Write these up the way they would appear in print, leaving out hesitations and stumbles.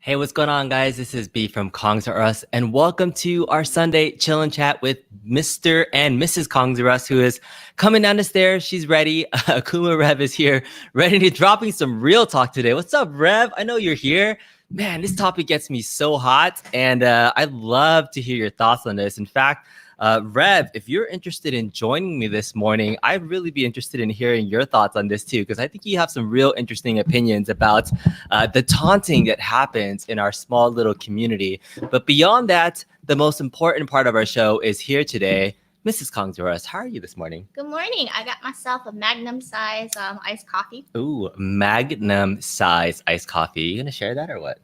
Hey, what's going on, guys? This is B from Kongs R Us, and welcome to our Sunday chill and chat with Mr. and Mrs. Kongs R Us, who is coming down the stairs. She's ready. Akuma Rev is here, ready to dropping some real talk today. What's up, Rev? I know you're here. Man, this topic gets me so hot, and I'd love to hear your thoughts on this. In fact, Rev, if you're interested in joining me this morning, I'd really be interested in hearing your thoughts on this too, because I think you have some real interesting opinions about the taunting that happens in our small little community. But beyond that, the most important part of our show is here today. Mrs. Kongs R Us, how are you this morning? Good morning. I got myself a Magnum size iced coffee. Ooh, Magnum size iced coffee. You gonna share that or what?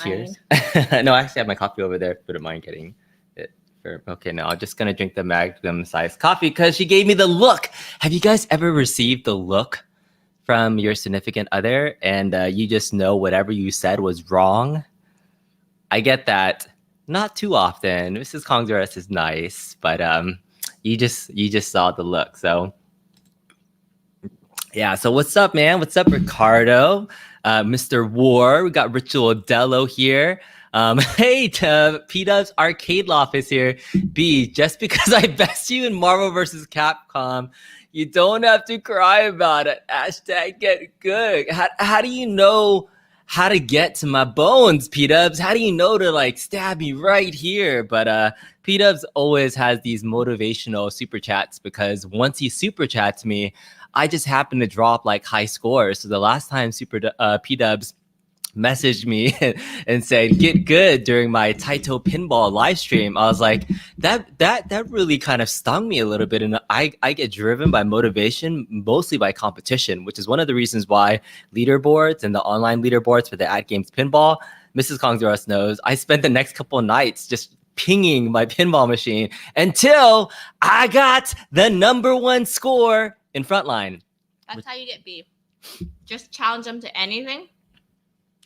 Cheers. No, I actually have my coffee over there. If you wouldn't mind getting it. Okay, no, I'm just gonna drink the Magnum size coffee because she gave me the look. Have you guys ever received the look from your significant other and you just know whatever you said was wrong? I get that. Not too often. Mrs. Kongs R Us is nice, but you just saw the look. So yeah. So what's up, man? What's up, Ricardo? Mr. War. We got Ritualdelo here. Hey, P-Dub's Arcade Loft is here. B, just because I best you in Marvel vs. Capcom, you don't have to cry about it. Hashtag get good. How do you know how to get to my bones, P-Dubs? How do you know to like stab me right here? But P-Dubs always has these motivational super chats because once he super chats me, I just happen to drop like high scores. So the last time P-Dubs messaged me and said get good during my Taito pinball live stream, I was like, that really kind of stung me a little bit. And I get driven by motivation, mostly by competition, which is one of the reasons why leaderboards and the online leaderboards for the Ad Games pinball, Mrs. Kongs R Us knows, I spent the next couple of nights just pinging my pinball machine until I got the #1 score in Frontline. That's how you get B. Just challenge them to anything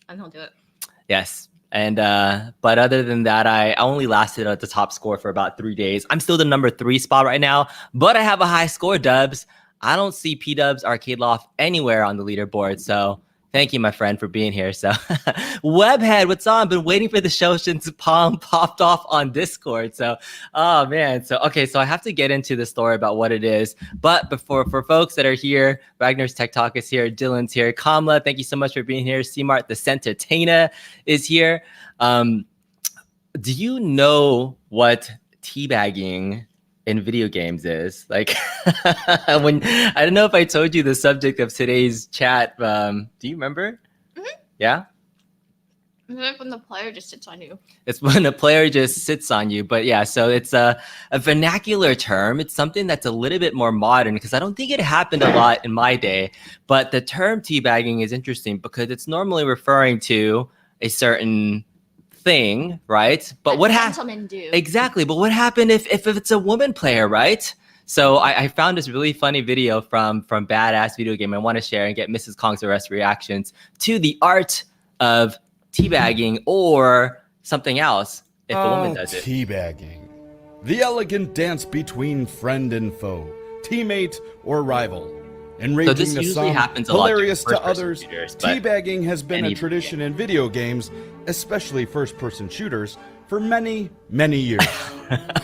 and he'll do it. Yes. And but other than that, I only lasted at the top score for about 3 days. I'm still the #3 spot right now, but I have a high score, Dubs. I don't see P-Dubs Arcade Loft anywhere on the leaderboard. So thank you, my friend, for being here. So Webhead, what's on? Been waiting for the show since Palm popped off on Discord. So, oh man. So, okay. So I have to get into the story about what it is. But for folks that are here, Wagner's Tech Talk is here. Dylan's here. Kamla, thank you so much for being here. C-Mart, the Centertainer is here. Do you know what teabagging in video games is? Like, when I don't know if I told you the subject of today's chat. Do you remember? Mm-hmm. Yeah. It's like when the player just sits on you. It's when a player just sits on you. But yeah, so it's a vernacular term. It's something that's a little bit more modern because I don't think it happened a lot in my day. But the term teabagging is interesting because it's normally referring to a certain thing, right? But what happened? Exactly. But what happened if it's a woman player, right? So I found this really funny video from Badass Video Game I want to share and get Mrs. Kongs R Us reactions to the art of teabagging or something else if a woman does it. Teabagging. The elegant dance between friend and foe, teammate or rival. Enraging this to usually some, happens a lot hilarious during to others, shooters, but teabagging has been a tradition in video games, especially first-person shooters, for many, many years.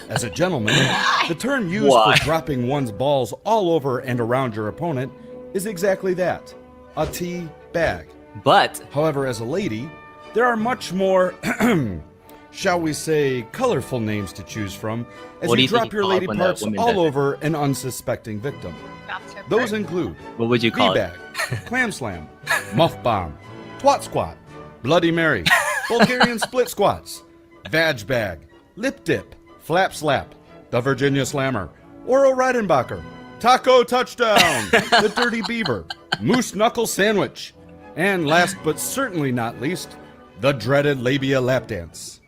As a gentleman, the term used for dropping one's balls all over and around your opponent is exactly that, a tea bag. But, however, as a lady, there are much more, shall we say, colorful names to choose from as you drop your lady parts all over an unsuspecting victim. Those include what would you call it? Clam slam, muff bomb, twat squat, bloody mary, Bulgarian split squats, vag bag, lip dip, flap slap, the Virginia slammer, Oro Reidenbacher, taco touchdown, the dirty beaver, moose knuckle sandwich, and last but certainly not least, the dreaded labia lap dance.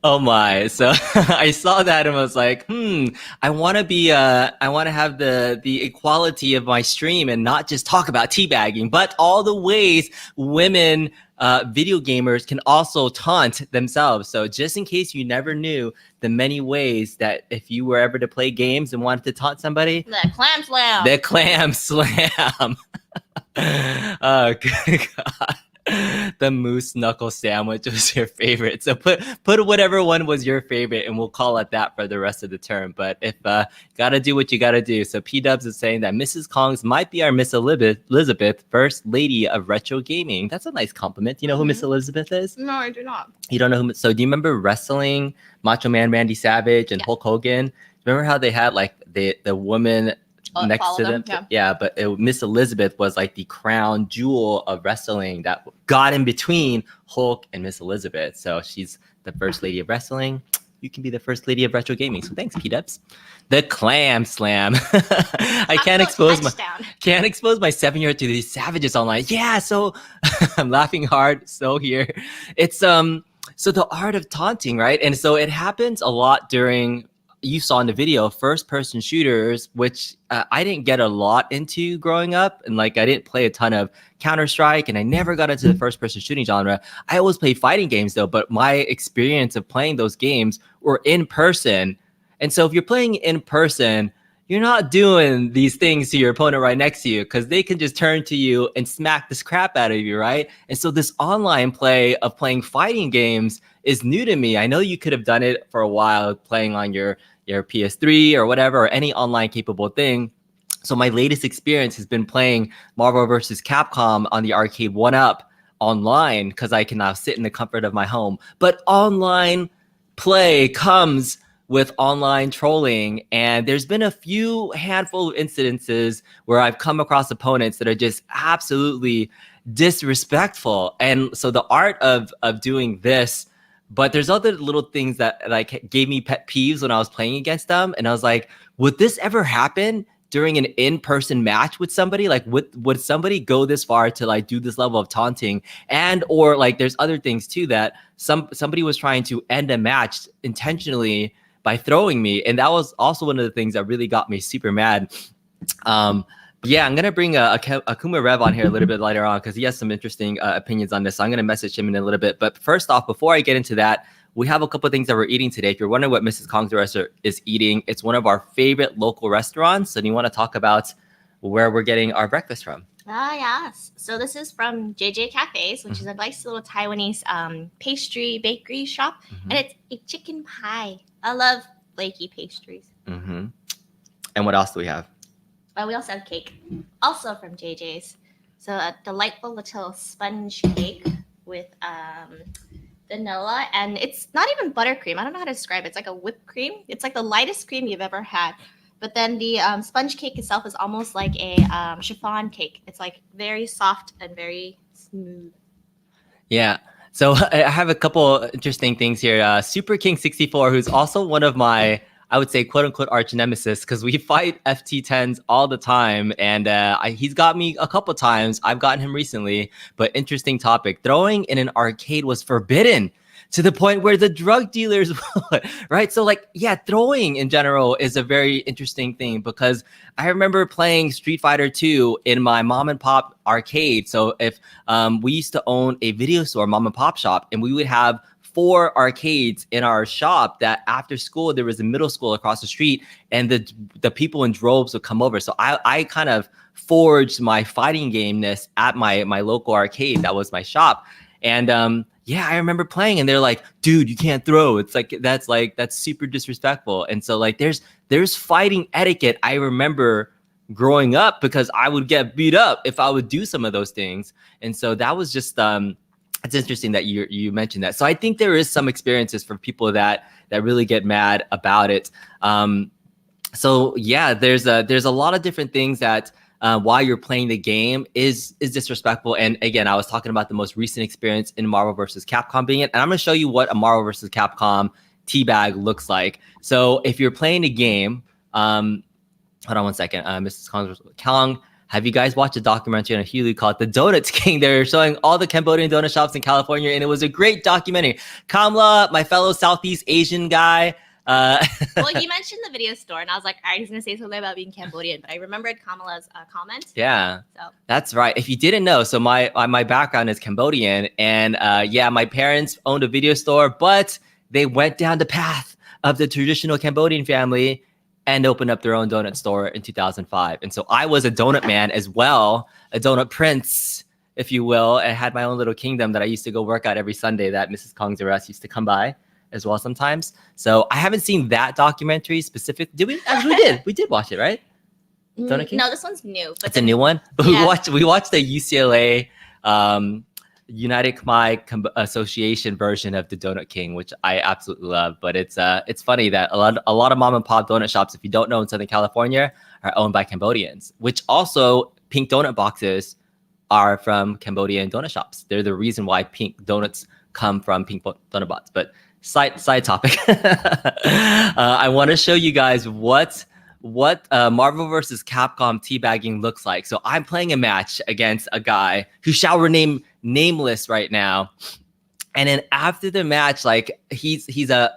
Oh my. So I saw that and was like, I want to have the equality of my stream and not just talk about teabagging, but all the ways women video gamers can also taunt themselves. So just in case you never knew the many ways that if you were ever to play games and wanted to taunt somebody, the clam slam. The clam slam. Oh, good God. The moose knuckle sandwich was your favorite. So put whatever one was your favorite, and we'll call it that for the rest of the term. But if gotta do what you gotta do. So P Dubs is saying that Mrs. Kongs might be our Miss Elizabeth, first lady of retro gaming. That's a nice compliment. You know who Miss Elizabeth is? No, I do not. You don't know who? So do you remember wrestling, Macho Man Randy Savage and Hulk Hogan? Remember how they had like the woman next to them? But Miss Elizabeth was like the crown jewel of wrestling that got in between Hulk and Miss Elizabeth. So she's the first lady of wrestling. You can be the first lady of retro gaming. So thanks, P-Dubs. The Clam Slam. I can't expose my 7-year-old to these savages online. Yeah, so I'm laughing hard. So here, it's so the art of taunting, right? And so it happens a lot during, you saw in the video, first-person shooters, which I didn't get a lot into growing up. And like, I didn't play a ton of Counter-Strike, and I never got into the first-person shooting genre. I always played fighting games, though, but my experience of playing those games were in person. And so if you're playing in person, you're not doing these things to your opponent right next to you, because they can just turn to you and smack this crap out of you, right? And so this online play of playing fighting games is new to me. I know you could have done it for a while, playing on your PS3 or whatever, or any online capable thing. So my latest experience has been playing Marvel vs. Capcom on the Arcade1Up online, because I can now sit in the comfort of my home. But online play comes with online trolling, and there's been a few handful of incidences where I've come across opponents that are just absolutely disrespectful. And so the art of doing this, but there's other little things that like gave me pet peeves when I was playing against them. And I was like, would this ever happen during an in-person match with somebody? Like, would somebody go this far to like do this level of taunting? And or like there's other things too, that somebody was trying to end a match intentionally by throwing me. And that was also one of the things that really got me super mad. Yeah, I'm going to bring Akuma Rev on here a little bit later on, because he has some interesting opinions on this. So I'm going to message him in a little bit. But first off, before I get into that, we have a couple of things that we're eating today. If you're wondering what Mrs. Kong's restaurant is eating, it's one of our favorite local restaurants. And you want to talk about where we're getting our breakfast from? Yes. So this is from JJ Cafes, which is a nice little Taiwanese pastry bakery shop. And it's a chicken pie. I love flaky pastries. And what else do we have? We also have cake, also from JJ's. So a delightful little sponge cake with vanilla, and it's not even buttercream. I don't know how to describe it. It's like a whipped cream. It's like the lightest cream you've ever had. But then the sponge cake itself is almost like a chiffon cake. It's like very soft and very smooth. Yeah. So I have a couple interesting things here. Super King 64, who's also one of my, I would say, quote unquote, arch nemesis, because we fight FT10s all the time. And he's got me a couple times. I've gotten him recently. But interesting topic. Throwing in an arcade was forbidden, to the point where the drug dealers would, right? So like, yeah, throwing in general is a very interesting thing, because I remember playing Street Fighter 2 in my mom and pop arcade. So if we used to own a video store, mom and pop shop, and we would have 4 arcades in our shop, that after school, there was a middle school across the street, and the people in droves would come over. So I kind of forged my fighting gameness at my local arcade. That was my shop. And yeah, I remember playing, and they're like, dude, you can't throw. It's like, that's super disrespectful. And so like, there's fighting etiquette. I remember growing up, because I would get beat up if I would do some of those things. And so that was just, it's interesting that you mentioned that. So I think there is some experiences for people that really get mad about it. So yeah, there's a lot of different things that, while you're playing the game is disrespectful. And again, I was talking about the most recent experience in Marvel vs. Capcom being it. And I'm going to show you what a Marvel vs. Capcom teabag looks like. So if you're playing a game, hold on one second. Mrs. Kong, have you guys watched a documentary on Hulu called The Donut King? They're showing all the Cambodian donut shops in California, and it was a great documentary. Kamla, my fellow Southeast Asian guy, well, he mentioned the video store, and I was like, all right, he's going to say something about being Cambodian. But I remembered Kamala's comment. Yeah, so that's right. If you didn't know, so my background is Cambodian. And yeah, my parents owned a video store, but they went down the path of the traditional Cambodian family and opened up their own donut store in 2005. And so I was a donut man as well, a donut prince, if you will. I had my own little kingdom that I used to go work out every Sunday that Mrs. Kong's arrest used to come by as well sometimes. So I haven't seen that documentary specific. Did we? Actually, we did. We did watch it, right? Donut King? No, this one's new. But it's a new one. But yeah. we watched the UCLA United Khmer Association version of the Donut King, which I absolutely love. But it's funny that a lot of mom and pop donut shops, if you don't know, in Southern California, are owned by Cambodians, which also pink donut boxes are from Cambodian donut shops. They're the reason why pink donuts come from pink donut bots. But side topic. I want to show you guys what Marvel vs. Capcom teabagging looks like. So I'm playing a match against a guy who shall remain nameless right now. And then after the match, like he's a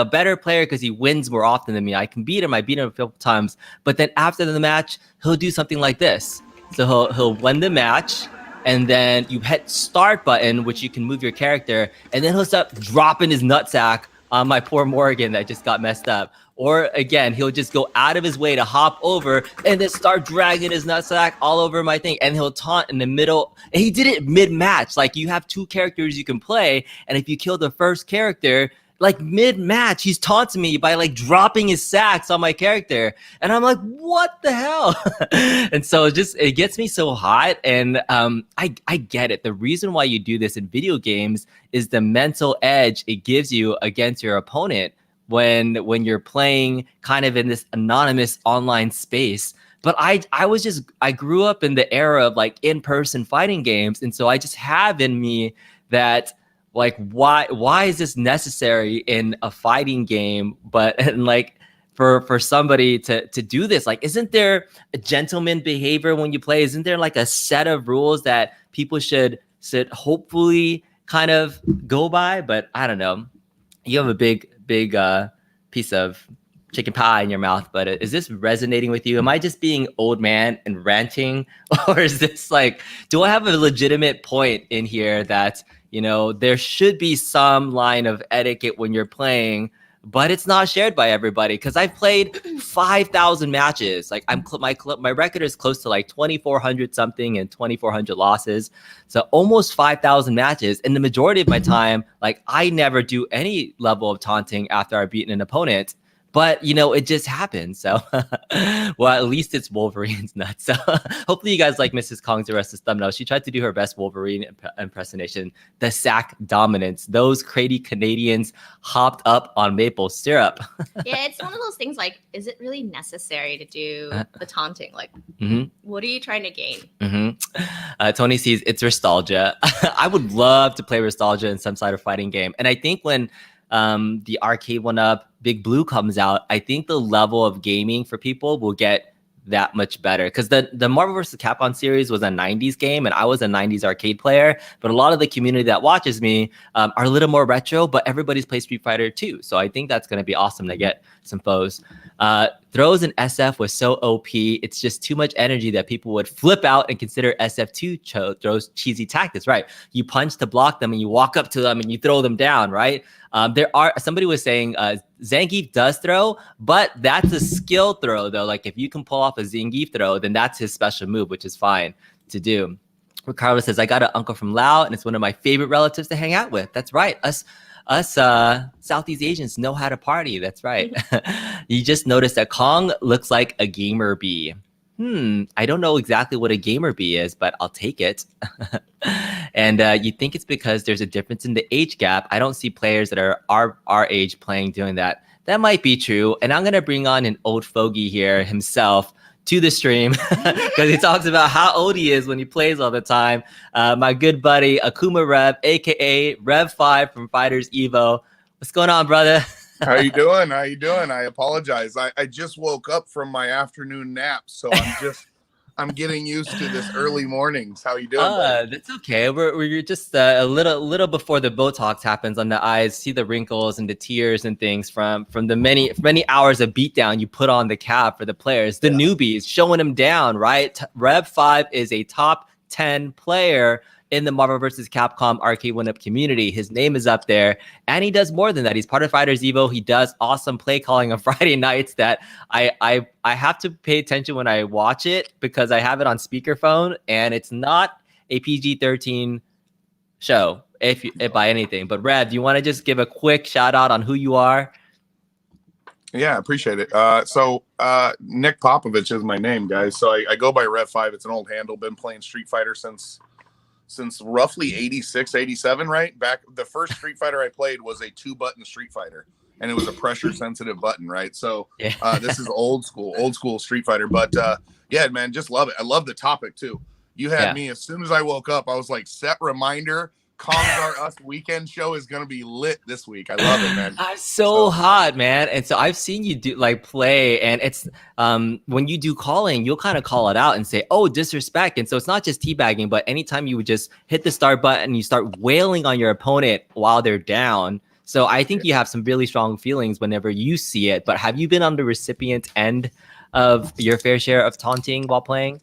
better player because he wins more often than me. I can beat him. I beat him a couple times. But then after the match, he'll do something like this. So he'll win the match, and then you hit start button, which you can move your character, and then he'll start dropping his nutsack on my poor Morgan that just got messed up. Or again, he'll just go out of his way to hop over and then start dragging his nutsack all over my thing. And he'll taunt in the middle. And he did it mid-match. Like, you have 2 characters you can play. And if you kill the first character, like mid-match, he's taunting me by like dropping his sacks on my character. And I'm like, what the hell? And so it gets me so hot. And I get it. The reason why you do this in video games is the mental edge it gives you against your opponent when you're playing kind of in this anonymous online space. But I grew up in the era of like in-person fighting games. And so I just have in me that, like, why is this necessary in a fighting game? And like for somebody to do this, like, isn't there a gentleman behavior when you play? Isn't there like a set of rules that people should hopefully kind of go by? But I don't know. You have a big piece of chicken pie in your mouth, but is this resonating with you? Am I just being old man and ranting? Or is this like, do I have a legitimate point in here that, you know, there should be some line of etiquette when you're playing, but it's not shared by everybody? Because I've played 5,000 matches. Like, my record is close to like 2,400 something and 2,400 losses. So almost 5,000 matches. And the majority of my time, like, I never do any level of taunting after I've beaten an opponent. But, you know, it just happens. So, well, at least it's Wolverine's nuts. So hopefully you guys like Mrs. Kong's arrest thumbnail. She tried to do her best Wolverine impersonation. The sack dominance. Those crazy Canadians hopped up on maple syrup. Yeah, it's one of those things like, is it really necessary to do the taunting? Like, what are you trying to gain? Tony sees it's nostalgia. I would love to play nostalgia in some sort of fighting game. And I think when the Arcade1Up Big Blue comes out, I think the level of gaming for people will get that much better, because the Marvel vs. Capcom series was a 90s game and I was a 90s arcade player, but a lot of the community that watches me are a little more retro, but everybody's played Street Fighter too. So I think that's going to be awesome to get some foes. Throws in SF was so OP. It's just too much energy that people would flip out and consider SF2 throws cheesy tactics, right? You punch to block them and you walk up to them and you throw them down, right? Somebody was saying Zangief does throw, but that's a skill throw though. Like, if you can pull off a Zangief throw, then that's his special move, which is fine to do. Ricardo says, I got an uncle from Laos and it's one of my favorite relatives to hang out with. That's right. Us Southeast Asians know how to party. That's right. You just noticed that Kong looks like a gamer bee. I don't know exactly what a gamer bee is, but I'll take it. And you think it's because there's a difference in the age gap. I don't see players that are our age playing doing that. That might be true. And I'm going to bring on an old fogey here himself to the stream because he talks about how old he is when he plays all the time. My good buddy, Akuma Rev, aka Rev5 from Fighters Evo. What's going on, brother? How you doing? How you doing? I apologize. I just woke up from my afternoon nap, so I'm getting used to this early mornings. How you doing? That's okay. We're just a little before the Botox happens on the eyes. See the wrinkles and the tears and things from the many hours of beatdown you put on the cap for the players, the newbies, showing them down, right? Rev5 is a top 10 player in the Marvel vs. Capcom Arcade1Up community. His name is up there, and he does more than that. He's part of Fighters Evo. He does awesome play calling on Friday nights that I have to pay attention when I watch it because I have it on speakerphone, and it's not a PG-13 show, if by anything. But Rev, do you want to just give a quick shout out on who you are? Yeah, appreciate it. So Nick Popovich is my name, guys. So I go by Rev5. It's an old handle. Been playing Street Fighter since roughly 86, 87, right? Back the first Street Fighter I played was a 2-button Street Fighter, and it was a pressure sensitive button, right? So this is old school Street Fighter. But yeah, man, just love it. I love the topic too. You had me as soon as I woke up, I was like, set reminder. Kongs Are Us weekend show is gonna be lit this week. I love it, man. I'm so hot, man. And so I've seen you do like play, and it's when you do calling, you'll kind of call it out and say, oh, disrespect. And so it's not just teabagging, but anytime you would just hit the start button, you start wailing on your opponent while they're down. So I think you have some really strong feelings whenever you see it. But have you been on the recipient end of your fair share of taunting while playing?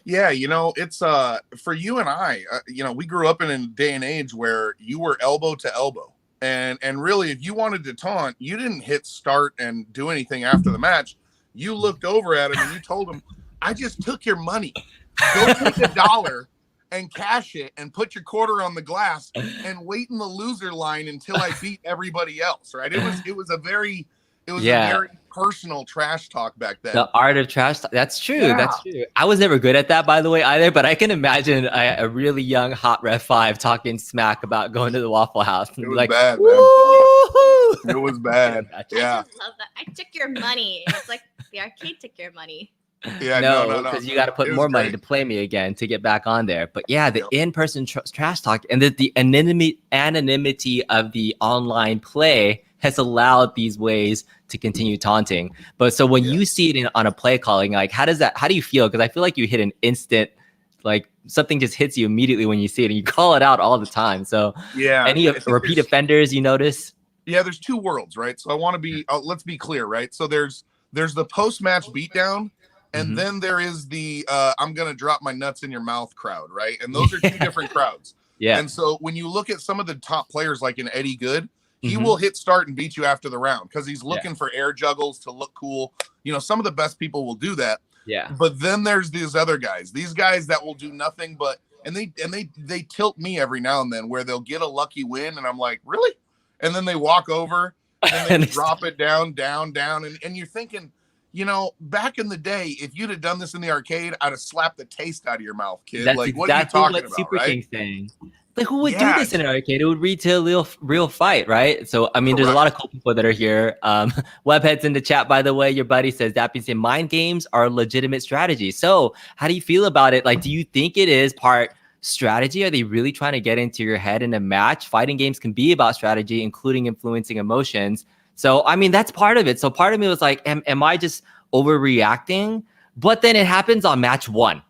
Yeah, you know, it's for you and I, you know, we grew up in a day and age where you were elbow to elbow. And really, if you wanted to taunt, you didn't hit start and do anything after the match. You looked over at him and you told him, I just took your money. Go take $1 and cash it and put your quarter on the glass and wait in the loser line until I beat everybody else, right? It was a very personal trash talk back then. The art of trash talk. That's true. Yeah. That's true. I was never good at that, by the way, either. But I can imagine a really young hot Rev5 talking smack about going to the Waffle House. It was like, bad, man. It was bad. Yeah. I just love that. I took your money. It's like the arcade took your money. Yeah, no, because you got to put more money to play me again to get back on there. But yeah, the in-person trash talk and the anonymity of the online play has allowed these ways to continue taunting. But so when you see it on a play calling, like how do you feel? Because I feel like you hit an instant, like something just hits you immediately when you see it, and you call it out all the time. So any repeat offenders you notice? Yeah, there's two worlds, right? So I want to be, let's be clear, right? So there's the post-match beatdown, and then there is the I'm gonna drop my nuts in your mouth crowd, right? And those are two different crowds. Yeah. And so when you look at some of the top players, like in Eddie Good, he will hit start and beat you after the round because he's looking for air juggles to look cool. You know, some of the best people will do that. Yeah. But then there's these other guys, these guys that will do nothing but, and they tilt me every now and then where they'll get a lucky win, and I'm like, really? And then they walk over and they drop it down, and you're thinking, you know, back in the day, if you'd have done this in the arcade, I'd have slapped the taste out of your mouth, kid. That's like, what are you talking about, Super right? King's saying. Like, who would do this in an arcade? It would lead to a real fight, right? So, I mean, there's a lot of cool people that are here. Webhead's in the chat, by the way. Your buddy says that being said, mind games are a legitimate strategy. So, how do you feel about it? Like, do you think it is part strategy? Are they really trying to get into your head in a match? Fighting games can be about strategy, including influencing emotions. So, I mean, that's part of it. So, part of me was like, am I just overreacting? But then it happens on match 1.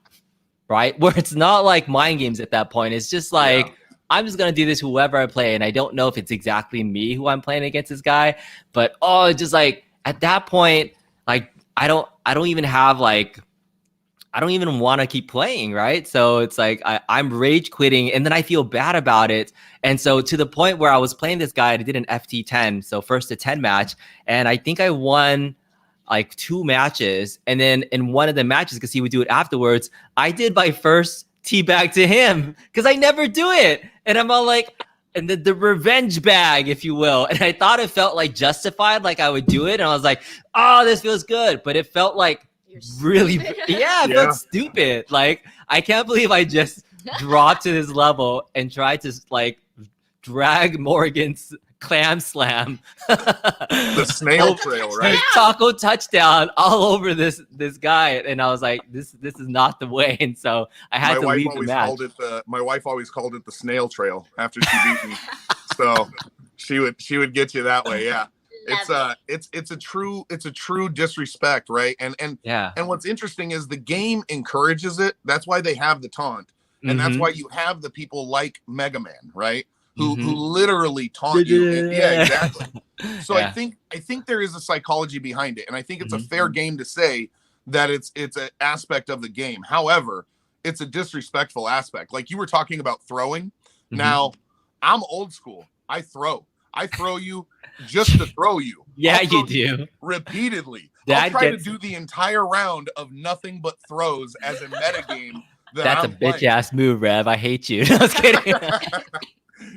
Right? Where it's not like mind games at that point. It's just like, I'm just going to do this whoever I play. And I don't know if it's exactly me who I'm playing against this guy. But, just like at that point, like, I don't even have like, I don't even want to keep playing. Right. So it's like, I'm rage quitting and then I feel bad about it. And so to the point where I was playing this guy, I did an FT10. So first to 10 match. And I think I won like 2 matches, and then in one of the matches, because he would do it afterwards, I did my first teabag to him because I never do it, and I'm all like, and the revenge bag, if you will, and I thought it felt like justified, like I would do it, and I was like, oh, this feels good, but it felt like really, it felt stupid. Like I can't believe I just dropped to this level and tried to like drag Morgan's clam slam, the snail trail, right? Taco touchdown all over this guy, and I was like, this is not the way, and so I had to leave the match. My wife always called it the snail trail after she beat me, so she would get you that way. Yeah, it's a true disrespect, right? And what's interesting is the game encourages it. That's why they have the taunt, and that's why you have the people like Mega Man, right? Who literally taunt you. Yeah, exactly. So I think there is a psychology behind it, and I think it's a fair game to say that it's an aspect of the game. However, it's a disrespectful aspect. Like you were talking about throwing. Now, I'm old school. I throw you just to throw you. Yeah, you do. Repeatedly. I'll try to do the entire round of nothing but throws as a metagame That's a bitch ass move, Rev. I hate you. No, I was kidding.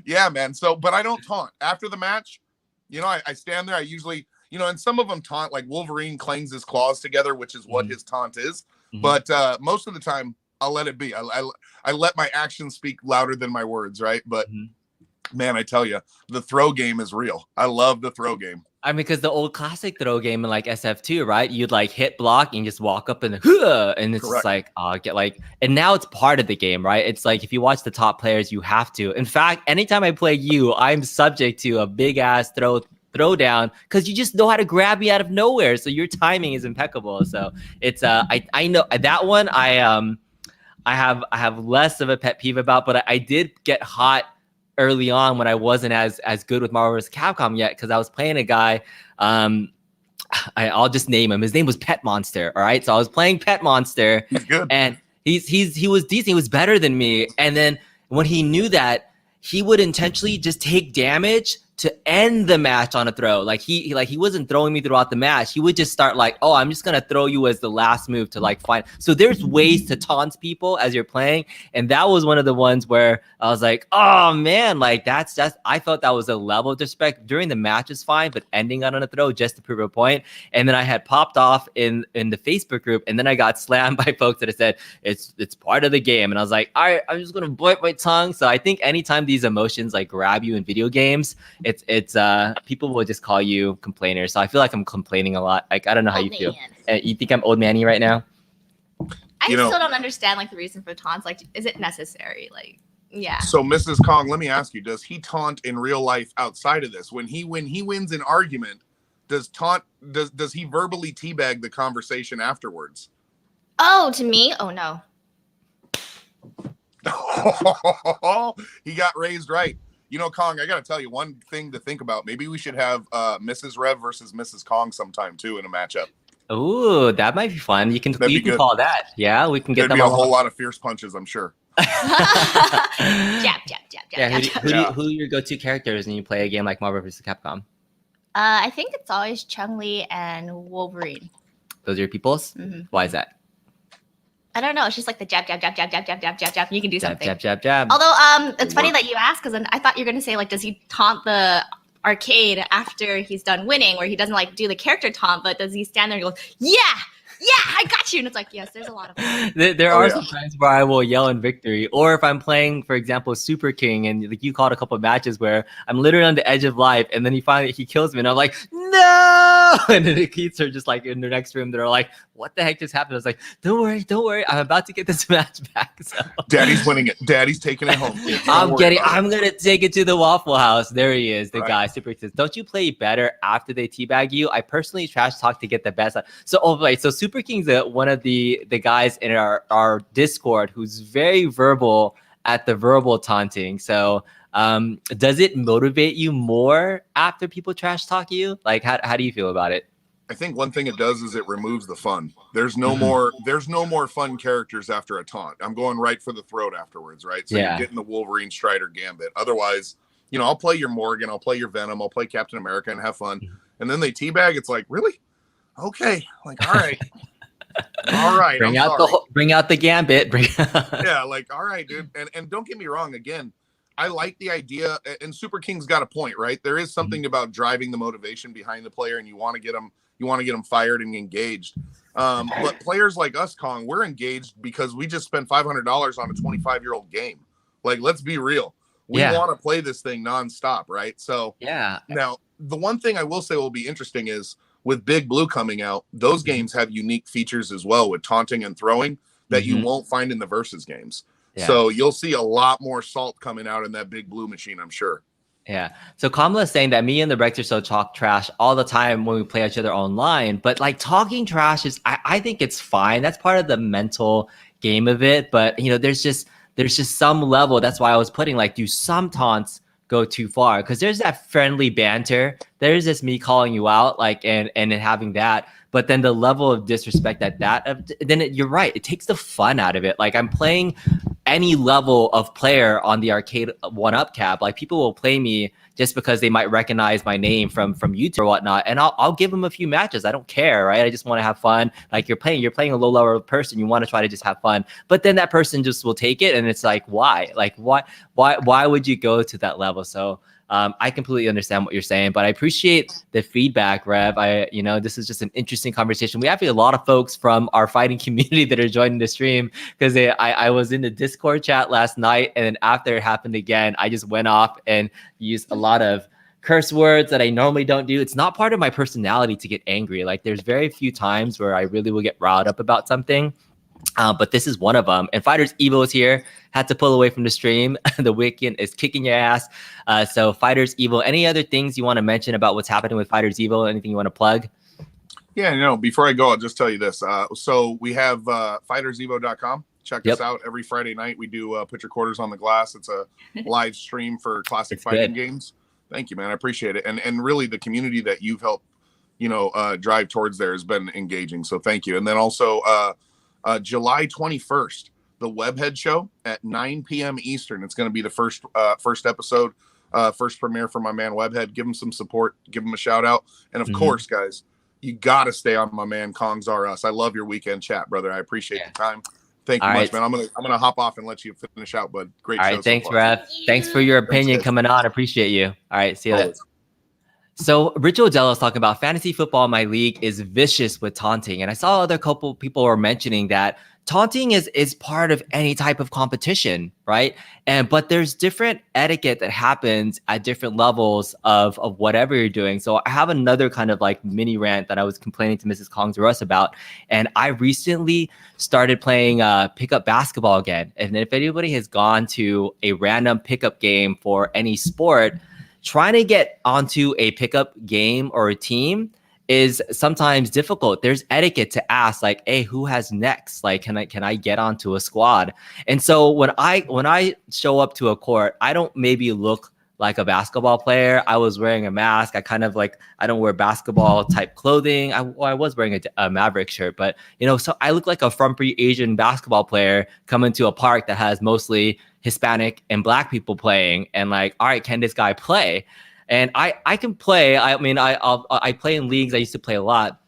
Yeah, man. So, but I don't taunt after the match. You know, I stand there. I usually, and some of them taunt, like Wolverine clangs his claws together, which is what his taunt is. But most of the time, I'll let it be. I let my actions speak louder than my words, right? But man, I tell you, the throw game is real. I love the throw game. I mean, because the old classic throw game in like SF2, right? You'd like hit block and just walk up and it's just like, and now it's part of the game, right? It's like if you watch the top players, you have to. In fact, anytime I play you, I'm subject to a big ass throw down because you just know how to grab me out of nowhere. So your timing is impeccable. So it's I know that one I have less of a pet peeve about, but I did get hot early on when I wasn't as good with Marvel vs. Capcom yet, because I was playing a guy, I'll just name him. His name was Pet Monster. All right, so I was playing Pet Monster, and he was decent. He was better than me. And then when he knew that, he would intentionally just take damage to end the match on a throw. Like he wasn't throwing me throughout the match. He would just start like, oh, I'm just gonna throw you as the last move to like find. So there's ways to taunt people as you're playing, and that was one of the ones where I was like, oh man, like that's I thought that was a level of disrespect. During the match is fine, but ending on a throw just to prove a point. And then I had popped off in the Facebook group, and then I got slammed by folks that had said it's part of the game, and I was like, all right, I'm just gonna bite my tongue. So I think anytime these emotions like grab you in video games, it's people will just call you complainer. So I feel like I'm complaining a lot. Like I don't know how you feel. You think I'm old manny right now? I still don't understand like the reason for taunts. Like, is it necessary? Like, yeah. So Mrs. Kong, let me ask you: does he taunt in real life outside of this? When he wins an argument, does he verbally teabag the conversation afterwards? Oh, to me? Oh no. He got raised right. Kong, I got to tell you one thing to think about. Maybe we should have Mrs. Rev versus Mrs. Kong sometime, too, in a matchup. Ooh, that might be fun. You can call that. Yeah, we can get them. There'd be a whole lot of fierce punches, I'm sure. Jab. Yeah, who are your go-to characters when you play a game like Marvel vs. Capcom? I think it's always Chun-Li and Wolverine. Those are your peoples? Why is that? I don't know. It's just like the jab. You can do something. Jab. Although, it's funny that you asked, because I thought you were going to say, like, does he taunt the arcade after he's done winning, where he doesn't, like, do the character taunt, but does he stand there and go, yeah, I got you. And it's like, yes, there's a lot of them. There are some times where I will yell in victory. Or if I'm playing, for example, Super King, and like you called a couple of matches where I'm literally on the edge of life, and then he kills me, and I'm like, no! And then the kids are just like in the next room, they're like, what the heck just happened? I was like, don't worry, I'm about to get this match back. So Daddy's winning it. Daddy's taking it home. I'm gonna take it to the Waffle House. There he is, the guy. Super King says, don't you play better after they teabag you? I personally trash talk to get the best. So Super King's one of the guys in our Discord who's very verbal at the verbal taunting. So does it motivate you more after people trash talk you? Like how do you feel about it? I think one thing it does is it removes the fun. There's no more fun characters after a taunt. I'm going right for the throat afterwards, right? So you're getting the Wolverine Strider Gambit. Otherwise, I'll play your Morgan, I'll play your Venom, I'll play Captain America and have fun. And then they teabag, it's like, really? Okay. Like, all right. All right. Bring out the Gambit. Yeah, like, all right, dude. And don't get me wrong, again, I like the idea, and Super King's got a point, right? There is something about driving the motivation behind the player, and you want to get them fired and engaged. But players like us, Kong, we're engaged because we just spent $500 on a 25-year-old game. Like, let's be real. We want to play this thing nonstop, right? So now the one thing I will say will be interesting is with Big Blue coming out, those games have unique features as well with taunting and throwing that you won't find in the versus games. Yeah. So you'll see a lot more salt coming out in that Big Blue machine, I'm sure. Yeah. So Kamala is saying that me and the Rexer so talk trash all the time when we play each other online, but like talking trash is, I think it's fine. That's part of the mental game of it. But there's just some level. That's why I was putting like, do some taunts go too far? Because there's that friendly banter. There's just me calling you out, like, and having that. But then the level of disrespect then you're right. It takes the fun out of it. Like I'm playing any level of player on the Arcade1Up cap. Like people will play me just because they might recognize my name from YouTube or whatnot, and I'll give them a few matches. I don't care, right? I just want to have fun. Like you're playing a low level person. You want to try to just have fun, but then that person just will take it, and it's like, why? Like why would you go to that level? So I completely understand what you're saying, but I appreciate the feedback, Rev. This is just an interesting conversation. We have a lot of folks from our fighting community that are joining the stream because I was in the Discord chat last night, and then after it happened again, I just went off and used a lot of curse words that I normally don't do. It's not part of my personality to get angry. Like there's very few times where I really will get riled up about something. But this is one of them. And Fighters Evo is here. Had to pull away from the stream. The weekend is kicking your ass. So Fighters Evo, any other things you want to mention about what's happening with Fighters Evo? Anything you want to plug? Yeah, before I go, I'll just tell you this. So we have fightersevo.com. Check us out every Friday night. We do Put Your Quarters on the Glass. It's a live stream for classic fighting games. Thank you, man. I appreciate it. And really the community that you've helped, drive towards there has been engaging. So thank you. And then also July 21st, the Webhead show at 9 p.m. Eastern. It's going to be the first episode, first premiere for my man Webhead. Give him some support. Give him a shout out. And of course, guys, you got to stay on my man Kongs R Us. I love your weekend chat, brother. I appreciate the time. Thank you much, man. I'm gonna hop off and let you finish out, but great. All right, thanks, Rev. Thanks for your opinion coming on. Appreciate you. All right, see you later. So Ritualdelo is talking about fantasy football in my league is vicious with taunting. And I saw other couple people were mentioning that taunting is part of any type of competition, right? But there's different etiquette that happens at different levels of whatever you're doing. So I have another kind of like mini rant that I was complaining to Mrs. Kongs or us about. And I recently started playing pickup basketball again. And if anybody has gone to a random pickup game for any sport, trying to get onto a pickup game or a team is sometimes difficult. There's etiquette to ask, like, hey, who has next? Like, can I get onto a squad? And so when I show up to a court, I don't maybe look like a basketball player. I was wearing a mask. I kind of like, I don't wear basketball type clothing. I was wearing a Maverick shirt, but so I look like a frumpy Asian basketball player coming to a park that has mostly Hispanic and Black people playing, and like, all right, can this guy play? And I can play. I mean, I play in leagues. I used to play a lot.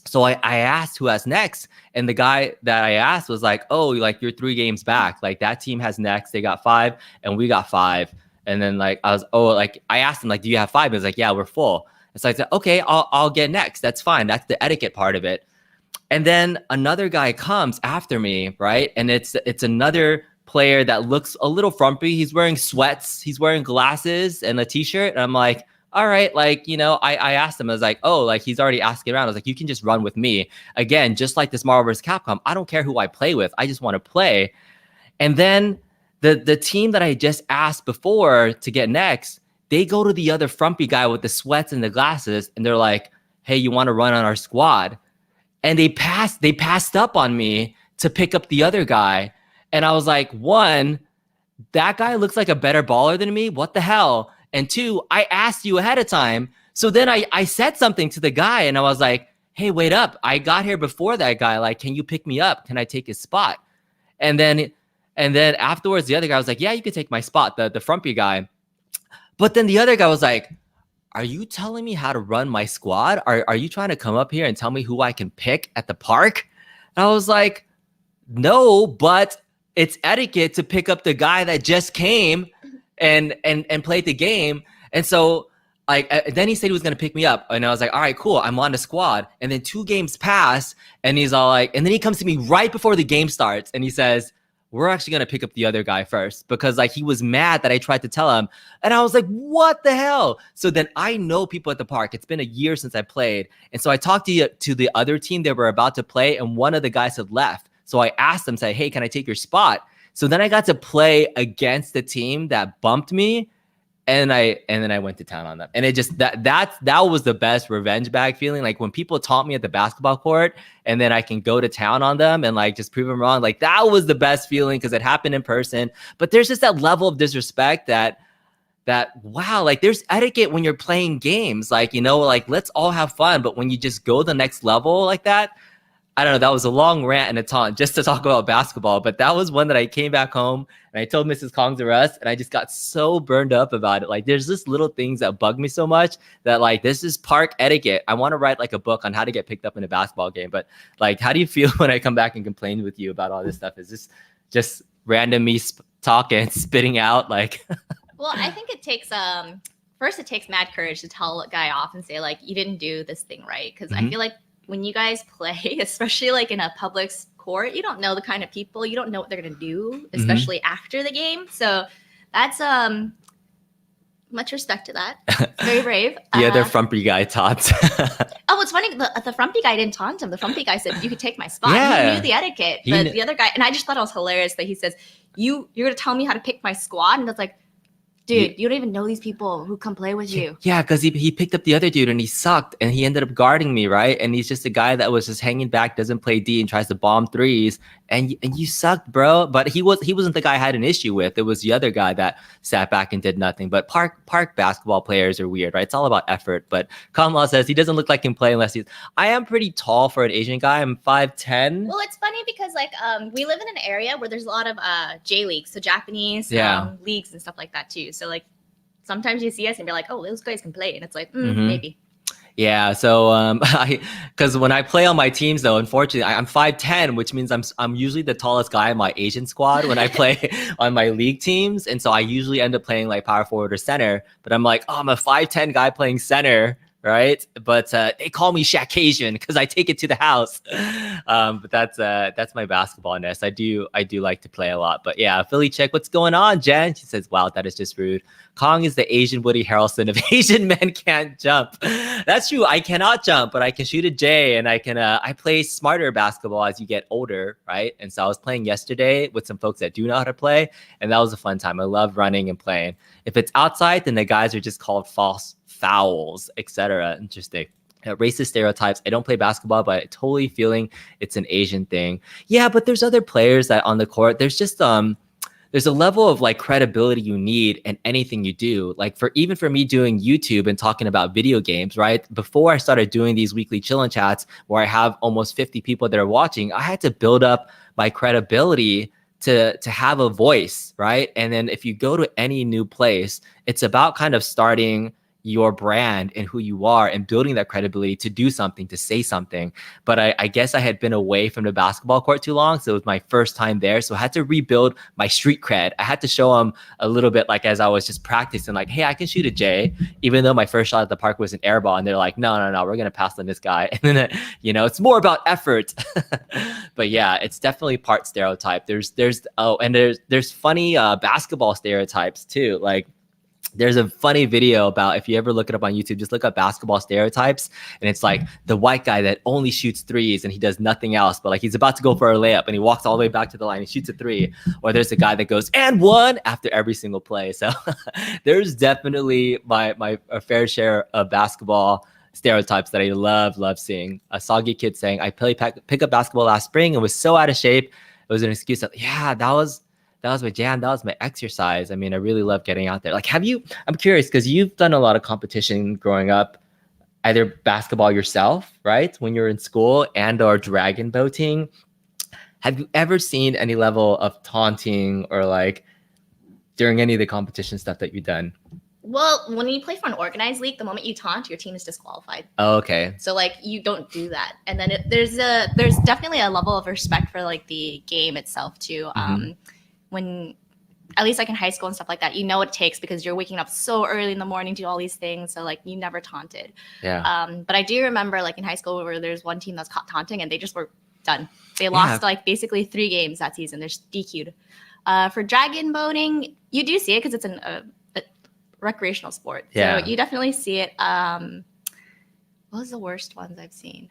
So I asked who has next, and the guy that I asked was like, oh, like you're 3 games back. Like that team has next. They got 5, and we got 5. And then like I asked him like, do you have 5? He was like, yeah, we're full. And so I said, okay, I'll get next. That's fine. That's the etiquette part of it. And then another guy comes after me, right? And it's another player that looks a little frumpy. He's wearing sweats, he's wearing glasses and a t-shirt. And I'm like, all right, like, I asked him, I was like, oh, like he's already asking around. I was like, you can just run with me. Again, just like this Marvel vs. Capcom, I don't care who I play with. I just want to play. And then the team that I just asked before to get next, they go to the other frumpy guy with the sweats and the glasses, and they're like, hey, you want to run on our squad? And they passed up on me to pick up the other guy. And I was like, 1, that guy looks like a better baller than me. What the hell? And 2, I asked you ahead of time. So then I said something to the guy, and I was like, hey, wait up. I got here before that guy. Like, can you pick me up? Can I take his spot? And then afterwards, the other guy was like, yeah, you can take my spot, the frumpy guy. But then the other guy was like, are you telling me how to run my squad? Are you trying to come up here and tell me who I can pick at the park? And I was like, no, but it's etiquette to pick up the guy that just came and played the game. And so then he said he was going to pick me up. And I was like, all right, cool. I'm on the squad. And then 2 games pass, and he's all like, and then he comes to me right before the game starts, and he says, we're actually going to pick up the other guy first, because like he was mad that I tried to tell him. And I was like, what the hell? So then I know people at the park. It's been a year since I played. And so I talked to the other team that were about to play, and one of the guys had left. So I asked them, say, hey, can I take your spot? So then I got to play against the team that bumped me. And then I went to town on them. And it just, that was the best revenge bag feeling. Like when people taunt me at the basketball court, and then I can go to town on them and like just prove them wrong. Like that was the best feeling, because it happened in person. But there's just that level of disrespect that wow, like there's etiquette when you're playing games. Like, like let's all have fun. But when you just go the next level like that, I don't know, that was a long rant and a taunt just to talk about basketball, but that was one that I came back home and I told Mrs. Kong's Arrest, and I just got so burned up about it. Like, there's just little things that bug me so much that, like, this is park etiquette. I want to write like a book on how to get picked up in a basketball game, but like, how do you feel when I come back and complain with you about all this stuff? Is this just random me talking, spitting out like? Well, I think it takes first it takes mad courage to tell a guy off and say, like, you didn't do this thing right, because I feel like when you guys play, especially like in a public court, you don't know the kind of people, you don't know what they're gonna do, especially after the game. So that's much respect to that. Very brave. The other frumpy guy taunts. Oh, it's funny. The frumpy guy didn't taunt him. The frumpy guy said, "You could take my spot." Yeah. He knew the etiquette, but the other guy, and I just thought it was hilarious that he says, "You're gonna tell me how to pick my squad," and it's like, dude, you don't even know these people who come play with you. Yeah, because he picked up the other dude and he sucked and he ended up guarding me, right? And he's just a guy that was just hanging back, doesn't play D, and tries to bomb threes. And you sucked, bro. But he wasn't the guy I had an issue with. It was the other guy that sat back and did nothing. But park basketball players are weird, right? It's all about effort. But Kamla says he doesn't look like he can play unless I am pretty tall for an Asian guy. I'm 5'10". Well, it's funny because like we live in an area where there's a lot of J leagues, so Japanese leagues and stuff like that too. So like sometimes you see us and be like, oh, those guys can play, and it's like maybe. Yeah, so because when I play on my teams, though, unfortunately, I'm 5'10", which means I'm usually the tallest guy in my Asian squad when I play on my league teams, and so I usually end up playing like power forward or center. But I'm like, oh, I'm a 5'10" guy playing center, right? But they call me Shaq-Asian because I take it to the house. But that's my basketball-ness. I do like to play a lot. But yeah, Philly Chick, what's going on, Jen? She says, wow, that is just rude. Kong is the Asian Woody Harrelson of Asian men can't jump. That's true. I cannot jump, but I can shoot a J, and I play smarter basketball as you get older, right? And so I was playing yesterday with some folks that do know how to play, and that was a fun time. I love running and playing. If it's outside, then the guys are just called false fouls, etc. Interesting. Racist stereotypes. I don't play basketball, but I'm totally feeling it's an Asian thing. Yeah, but there's other players that on the court. There's just there's a level of like credibility you need in anything you do. Like for me doing YouTube and talking about video games, right? Before I started doing these weekly chillin' chats where I have almost 50 people that are watching, I had to build up my credibility to have a voice, right? And then if you go to any new place, it's about kind of starting your brand and who you are and building that credibility to do something, to say something. But I guess I had been away from the basketball court too long. So it was my first time there. So I had to rebuild my street cred. I had to show them a little bit, like as I was just practicing, like, hey, I can shoot a J, even though my first shot at the park was an air ball. And they're like, no, we're going to pass on this guy. And then, it's more about effort. But yeah, it's definitely part stereotype. There's funny basketball stereotypes too. Like, there's a funny video about, if you ever look it up on YouTube, just look up basketball stereotypes. And it's like the white guy that only shoots threes and he does nothing else, but like he's about to go for a layup and he walks all the way back to the line and shoots a three. Or there's a guy that goes and one after every single play. So there's definitely my fair share of basketball stereotypes that I love seeing. A Soggy Kid saying, I played pickup basketball last spring and was so out of shape. It was an excuse that, yeah, that was my jam. That was my exercise. I mean, I really love getting out there. Like, I'm curious because you've done a lot of competition growing up, either basketball yourself, right? When you're in school or dragon boating. Have you ever seen any level of taunting or like during any of the competition stuff that you've done? Well, when you play for an organized league, the moment you taunt, your team is disqualified. Oh, okay. So like you don't do that. And then there's definitely a level of respect for like the game itself too. When at least like in high school and stuff like that, you know what it takes because you're waking up so early in the morning to do all these things. So like you never taunted. Yeah. But I do remember like in high school where there's one team that's caught taunting and they just were done. They lost like basically 3 games that season. They're just DQ'd. For dragon boating, you do see it because it's a recreational sport. Yeah. So you definitely see it. What was the worst ones I've seen?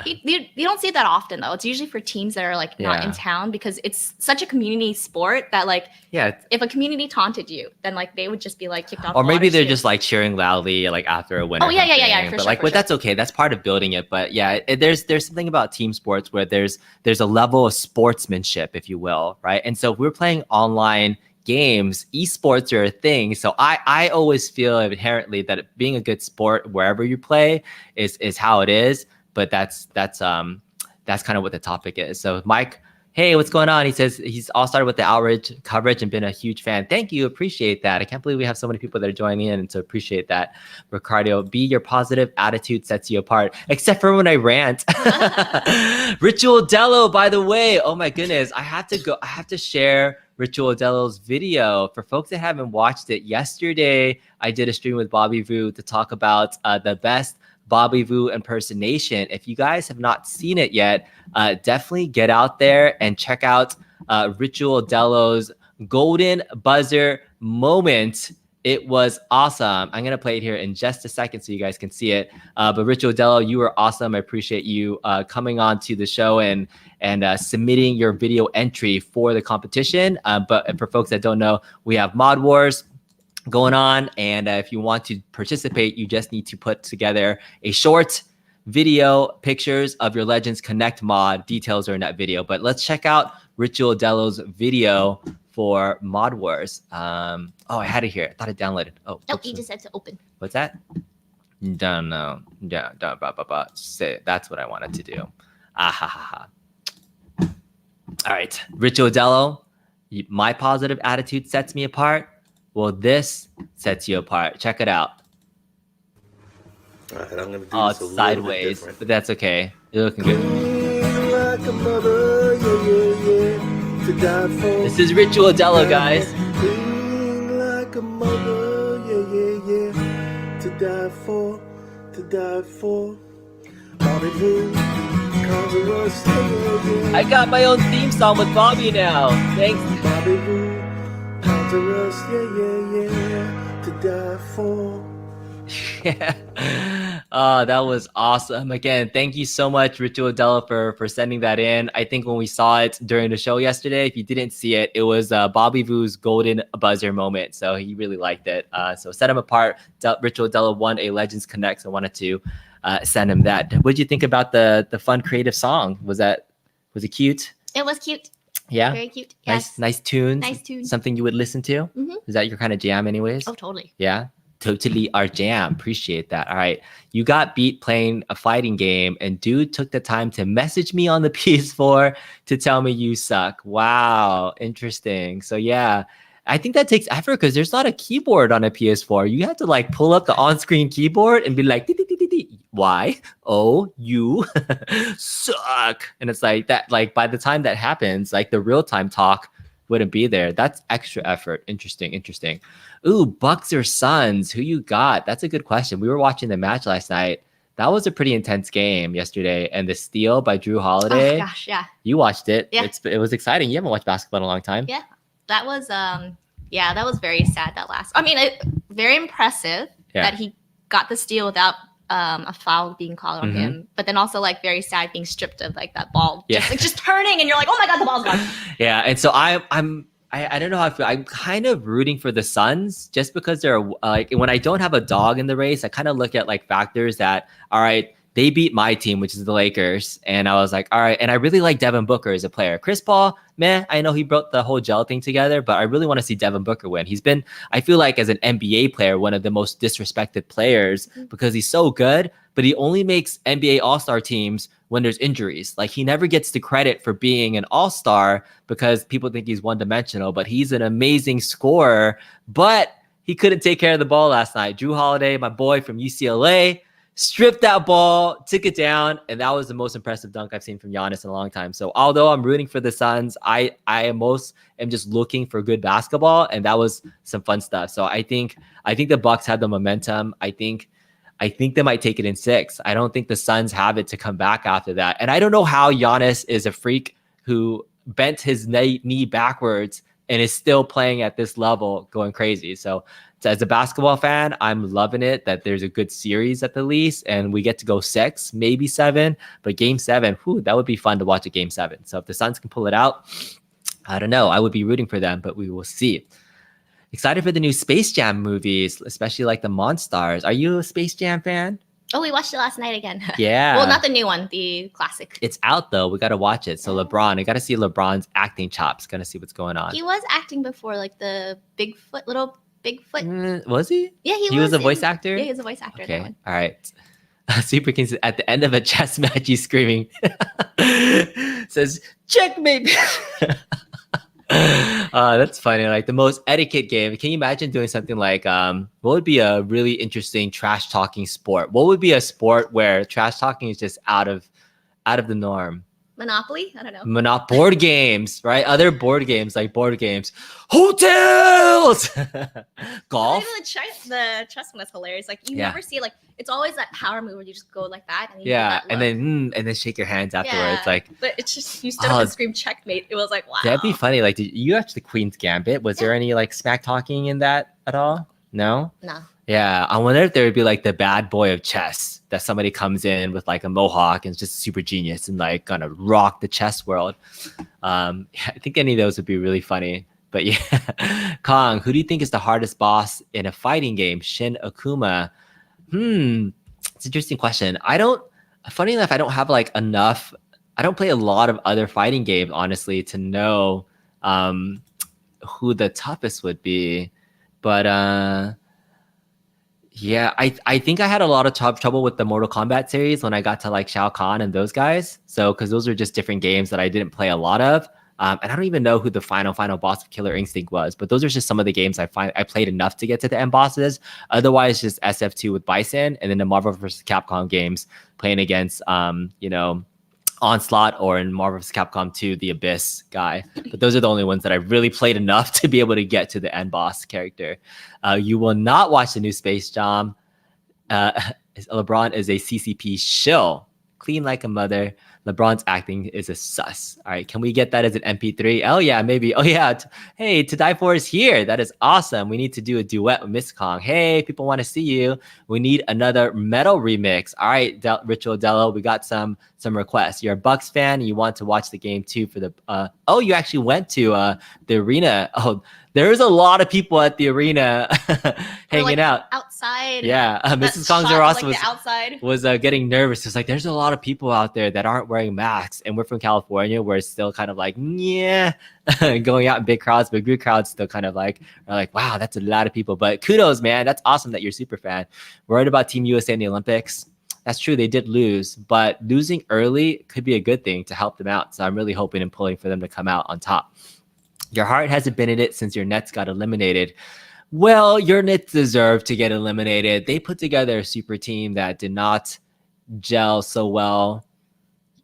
You don't see it that often though. It's usually for teams that are like not in town because it's such a community sport that like if a community taunted you, then like they would just be like kicked off. Or maybe they're just like cheering loudly like after a win. Oh yeah. But that's okay. That's part of building it. But yeah, there's something about team sports where there's a level of sportsmanship, if you will, right? And so if we're playing online games, esports are a thing. So I always feel inherently that being a good sport wherever you play is how it is. but that's kind of what the topic is. So Mike, hey, what's going on? He says he's all started with the outrage coverage and been a huge fan. Thank you. Appreciate that. I can't believe we have so many people that are joining in, and so appreciate that. Ricardo, be your positive attitude sets you apart, except for when I rant. Ritualdelo, by the way. Oh my goodness. I have to share Ritualdelo's video. For folks that haven't watched it, yesterday I did a stream with Bobby Vu to talk about the best Bobby Vu impersonation. If you guys have not seen it yet, definitely get out there and check out Ritualdelo's golden buzzer moment. It was awesome. I'm gonna play it here in just a second so you guys can see it. But Ritualdelo, you were awesome. I appreciate you coming on to the show and submitting your video entry for the competition. But for folks that don't know, we have Mod Wars going on, and if you want to participate, you just need to put together a short video pictures of your Legends Connect mod. Details are in that video, but let's check out Ritualdelo's video for Mod Wars. Oh, I had it here. I thought I downloaded. Oh, nope, you just had to open. What's that? Don't know. Yeah, that's what I wanted to do. Ah ha ha ha. All right, Ritualdelo, my positive attitude sets me apart. Well, this sets you apart. Check it out. All right, I'm gonna do it's sideways, but that's okay. You're looking good. Like a mother, yeah, to die for. This is Ritualdelo, guys. Like a mother, yeah, to die for, to die for. Bobby Vu, conquer us, yeah. I got my own theme song with Bobby now. Thanks. Bobby Vu, conquer us, yeah, to die for. Yeah. Oh, that was awesome. Again, thank you so much, Ritualdelo, for sending that in. I think when we saw it during the show yesterday, if you didn't see it, it was Bobby Vu's golden buzzer moment. So he really liked it. So set him apart. Ritualdelo won a Legends Connect. So I wanted to send him that. What did you think about the fun, creative song? Was it cute? It was cute. Yeah. Very cute. Yes. Nice tunes. Nice tunes. Something you would listen to? Mm-hmm. Is that your kind of jam anyways? Oh, totally. Yeah. Totally our jam. Appreciate that. All right. You got beat playing a fighting game, and dude took the time to message me on the PS4 to tell me you suck. Wow. Interesting. So yeah, I think that takes effort because there's not a keyboard on a PS4. You have to like pull up the on-screen keyboard and be like, why? Oh, you suck. And it's like that, like by the time that happens, like the real-time talk wouldn't be there. That's extra effort. Interesting. Ooh, Bucks or Suns? Who you got? That's a good question. We were watching the match last night. That was a pretty intense game yesterday. And the steal by Drew Holiday. Oh gosh, yeah. You watched it. Yeah. It was exciting. You haven't watched basketball in a long time. Yeah. That was that was very sad that last. I mean, very impressive that he got the steal without a foul being called on him, but then also like very sad being stripped of like that ball, just turning, and you're like, oh my god, the ball's gone. Yeah, and so I don't know how I feel. I'm kind of rooting for the Suns just because they're like, when I don't have a dog in the race, I kind of look at like factors that, all right, they beat my team, which is the Lakers. And I was like, all right. And I really like Devin Booker as a player. Chris Paul, man, I know he brought the whole gel thing together, but I really want to see Devin Booker win. He's been, I feel like as an NBA player, one of the most disrespected players because he's so good, but he only makes NBA All-Star teams when there's injuries. Like he never gets the credit for being an all-star because people think he's one-dimensional, but he's an amazing scorer, but he couldn't take care of the ball last night. Drew Holiday, my boy from UCLA, stripped that ball, took it down, and that was the most impressive dunk I've seen from Giannis in a long time. So although I'm rooting for the Suns, I am just looking for good basketball, and that was some fun stuff. So I think the Bucks had the momentum. I think they might take it in 6. I don't think the Suns have it to come back after that. And I don't know how Giannis is a freak who bent his knee backwards and is still playing at this level, going crazy. So as a basketball fan, I'm loving it that there's a good series at the least, and we get to go 6, maybe 7. But Game 7, that would be fun to watch a Game 7. So if the Suns can pull it out, I don't know. I would be rooting for them, but we will see. Excited for the new Space Jam movies, especially like the Monstars. Are you a Space Jam fan? Oh, we watched it last night again. Yeah. Well, not the new one, the classic. It's out though. We got to watch it. So LeBron, I got to see LeBron's acting chops. Got to see what's going on. He was acting before, like the little Bigfoot. Was he? Yeah, he was a voice actor? Yeah, he was a voice actor. Okay. In that one. All right. Super King says, at the end of a chess match, he's screaming. Says, checkmate. That's funny. Like the most etiquette game. Can you imagine doing something like what would be a really interesting trash talking sport? What would be a sport where trash talking is just out of the norm? Monopoly? I don't know. Board games, right? Other board games like board games. Hotels! Golf? Even the chess one is hilarious. Like you Yeah. never see like it's always that power move where you just go like that and you Yeah, do that and then shake your hands afterwards. Yeah, Like, but it's just you stood up and screamed checkmate. It was like wow. that'd be funny. Like, did you watch the Queen's Gambit? Was there any like smack talking in that at all? No? No. Yeah, I wonder if there would be like the bad boy of chess, that somebody comes in with like a mohawk and is just super genius and like gonna rock the chess world. I think any of those would be really funny. But yeah, Kong, who do you think is the hardest boss in a fighting game? Shin Akuma? It's an interesting question. Funny enough, I don't have like enough. I don't play a lot of other fighting games, honestly, to know who the toughest would be. But yeah, I think I had a lot of trouble with the Mortal Kombat series when I got to like Shao Kahn and those guys. So, because those are just different games that I didn't play a lot of. And I don't even know who the final boss of Killer Instinct was. But those are just some of the games I played enough to get to the end bosses. Otherwise, just SF2 with Bison, and then the Marvel vs. Capcom games playing against, Onslaught, or in Marvel vs. Capcom 2, the Abyss guy. But those are the only ones that I really played enough to be able to get to the end boss character. You will not watch the new Space Jam. LeBron is a CCP shill. Clean like a mother. LeBron's acting is a sus. All right, can we get that as an MP3? Oh yeah, maybe. Oh yeah, hey, To Die For is here. That is awesome. We need to do a duet with Miss Kong. Hey, people want to see you. We need another metal remix. All right, Ritualdelo, we got some requests. You're a Bucks fan and you want to watch the game too for the you actually went to the arena. Oh, there's a lot of people at the arena hanging out outside. Yeah, Mrs. Kongzaros was getting nervous. It's like there's a lot of people out there that aren't wearing masks, and we're from California, where it's still kind of like yeah, going out in big crowds, but group crowds still kind of like are like wow, that's a lot of people. But kudos, man, that's awesome that you're a super fan. Worried about Team USA in the Olympics? That's true, they did lose, but losing early could be a good thing to help them out. So I'm really hoping and pulling for them to come out on top. Your heart hasn't been in it since your Nets got eliminated. Well, your Nets deserve to get eliminated. They put together a super team that did not gel so well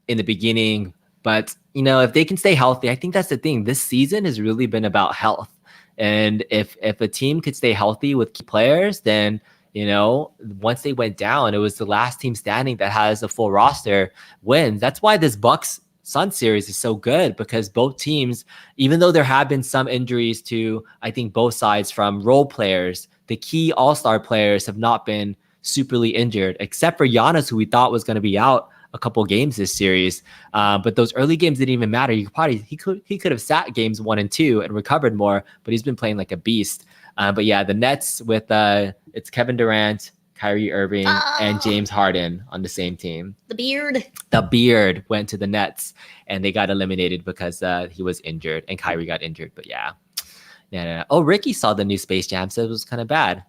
in the beginning. But, if they can stay healthy, I think that's the thing. This season has really been about health. And if a team could stay healthy with key players, then, once they went down, it was the last team standing that has a full roster wins. That's why this Bucks Sun series is so good, because both teams, even though there have been some injuries to, I think, both sides from role players, the key all-star players have not been superly injured, except for Giannis, who we thought was going to be out a couple games this series. But those early games didn't even matter. He could have sat games 1 and 2 and recovered more, but he's been playing like a beast. But yeah, the Nets with it's Kevin Durant, Kyrie Irving, and James Harden on the same team. The beard went to the Nets, and they got eliminated because he was injured, and Kyrie got injured. But yeah. Oh, Ricky saw the new Space Jam, said it was kind of bad.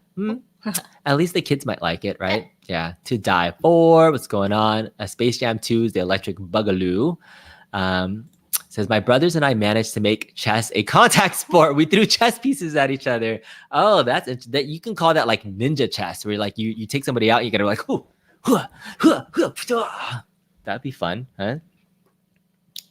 At least the kids might like it, right? Yeah. To Die For, what's going on? Space Jam 2 is the Electric Boogaloo. Says, my brothers and I managed to make chess a contact sport. We threw chess pieces at each other. Oh, that you can call that like ninja chess, where like you take somebody out, and you gotta like, that'd be fun, huh?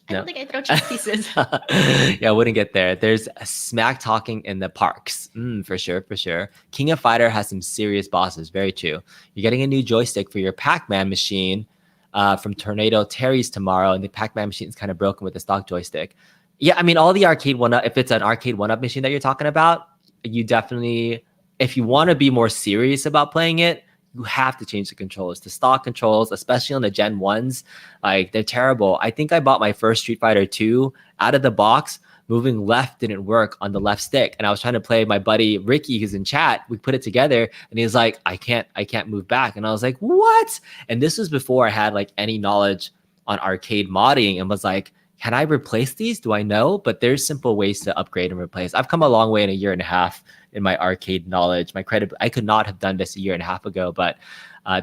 I don't think I throw chess pieces. Yeah, I wouldn't get there. There's a smack talking in the parks. For sure. King of Fighter has some serious bosses. Very true. You're getting a new joystick for your Pac-Man machine from Tornado Terry's tomorrow, and the Pac-Man machine is kind of broken with the stock joystick. Yeah, I mean, all the Arcade1Up, if it's an Arcade1Up machine that you're talking about, you definitely, if you want to be more serious about playing it, you have to change the controls. The stock controls, especially on the Gen 1s, like they're terrible. I think I bought my first Street Fighter 2 out of the box. Moving left didn't work on the left stick. And I was trying to play my buddy Ricky, who's in chat. We put it together and he was like, I can't move back. And I was like, what? And this was before I had like any knowledge on arcade modding, and was like, can I replace these? Do I know? But there's simple ways to upgrade and replace. I've come a long way in a year and a half in my arcade knowledge. I could not have done this a year and a half ago, but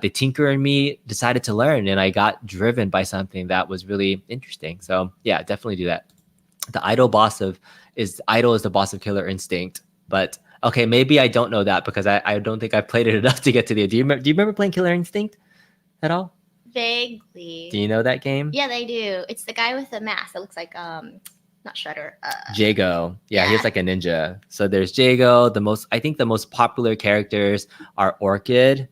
the tinker in me decided to learn, and I got driven by something that was really interesting. So yeah, definitely do that. The idol is the boss of Killer Instinct, but okay, maybe I don't know that because I don't think I played it enough to get to the. Do you remember playing Killer Instinct at all? Vaguely. Do you know that game? Yeah, they do. It's the guy with the mask that looks like not Shredder. Jago. Yeah, he's like a ninja. So there's Jago. I think the most popular characters are Orchid.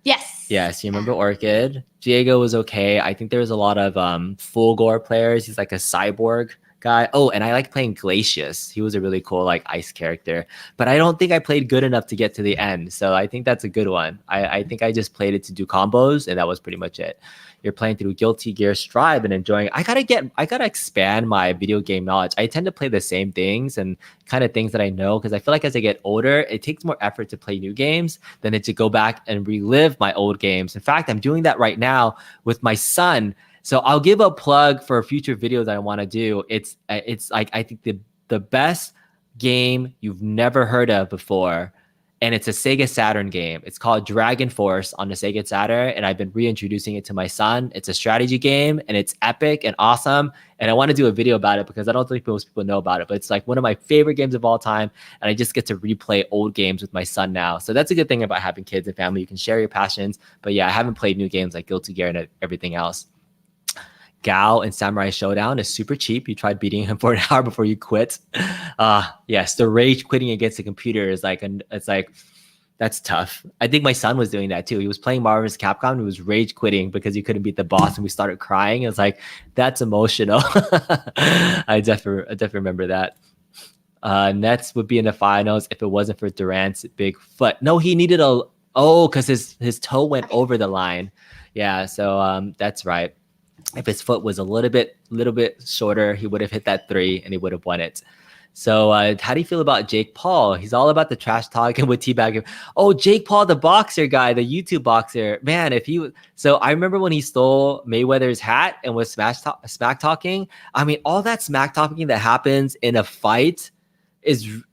Yes, you remember Orchid. Jago was okay. I think there was a lot of full gore players. He's like a cyborg guy. Oh, and I like playing Glacius. He was a really cool like ice character. But I don't think I played good enough to get to the end. So I think that's a good one. I think I just played it to do combos, and that was pretty much it. You're playing through Guilty Gear Strive and enjoying. I gotta expand my video game knowledge. I tend to play the same things and kind of things that I know, because I feel like as I get older, it takes more effort to play new games than to go back and relive my old games. In fact, I'm doing that right now with my son. So I'll give a plug for a future video that I want to do. It's like, I think the best game you've never heard of before, and it's a Sega Saturn game. It's called Dragon Force on the Sega Saturn, and I've been reintroducing it to my son. It's a strategy game, and it's epic and awesome, and I want to do a video about it because I don't think most people know about it, but it's like one of my favorite games of all time, and I just get to replay old games with my son now. So that's a good thing about having kids and family. You can share your passions, but yeah, I haven't played new games like Guilty Gear and everything else. Gao in Samurai Showdown is super cheap. You tried beating him for an hour before you quit. Yes, the rage quitting against the computer is like, that's tough. I think my son was doing that too. He was playing Marvel vs. Capcom and he was rage quitting because he couldn't beat the boss, and we started crying. It was like, that's emotional. I definitely remember that. Nets would be in the finals if it wasn't for Durant's big foot. No, he needed because his toe went over the line. Yeah, so that's right. If his foot was a little bit shorter, he would have hit that 3 and he would have won it. So how do you feel about Jake Paul? He's all about the trash talking with Teabagging. Oh, Jake Paul, the boxer guy, the YouTube boxer. Man, so I remember when he stole Mayweather's hat and was smack talking. I mean, all that smack talking that happens in a fight is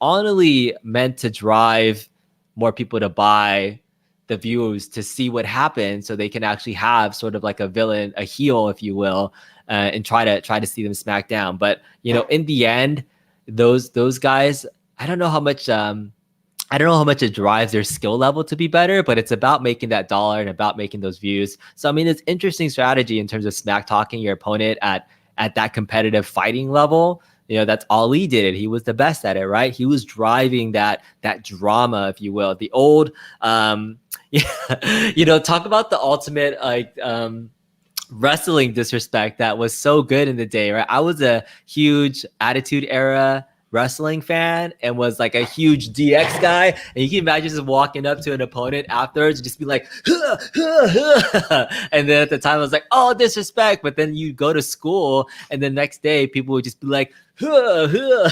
honestly meant to drive more people to buy the views, to see what happened, so they can actually have sort of like a villain, a heel, if you will, and try to see them smack down. But in the end, those guys, I don't know how much it drives their skill level to be better, but it's about making that dollar and about making those views. So I mean, it's interesting strategy in terms of smack talking your opponent at that competitive fighting level. That's Ali did. He was the best at it, right? He was driving that drama, if you will. The old, talk about the ultimate wrestling disrespect that was so good in the day, right? I was a huge Attitude Era wrestling fan and was like a huge DX guy, and you can imagine just walking up to an opponent afterwards and just be like, huh, huh, huh. And then at the time I was like, oh, disrespect. But then you go to school and the next day people would just be like, huh, huh.